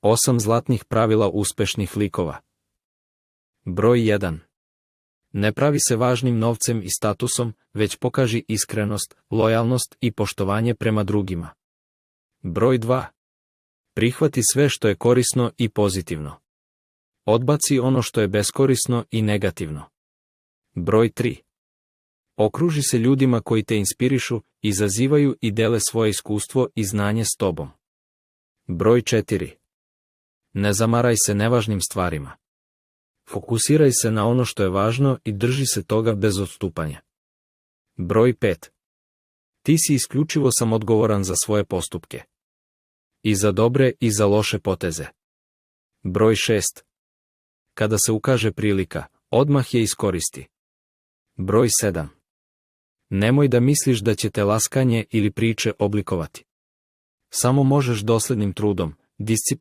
8 zlatnih pravila uspešnih likova. Broj 1. Ne pravi se važnim novcem i statusom, već pokaži iskrenost, lojalnost i poštovanje prema drugima. Broj 2. Prihvati sve što je korisno i pozitivno. Odbaci ono što je beskorisno i negativno. Broj 3. Okruži se ljudima koji te inspirišu, izazivaju i dele svoje iskustvo i znanje s tobom. Broj 4. Ne zamaraj se nevažnim stvarima. Fokusiraj se na ono što je važno i drži se toga bez odstupanja. Broj 5. Ti si isključivo sam odgovoran za svoje postupke. I za dobre i za loše poteze. Broj 6. Kada se ukaže prilika, odmah je iskoristi. Broj 7. Nemoj da misliš da će te laskanje ili priče oblikovati. Samo možeš doslednim trudom, disciplinom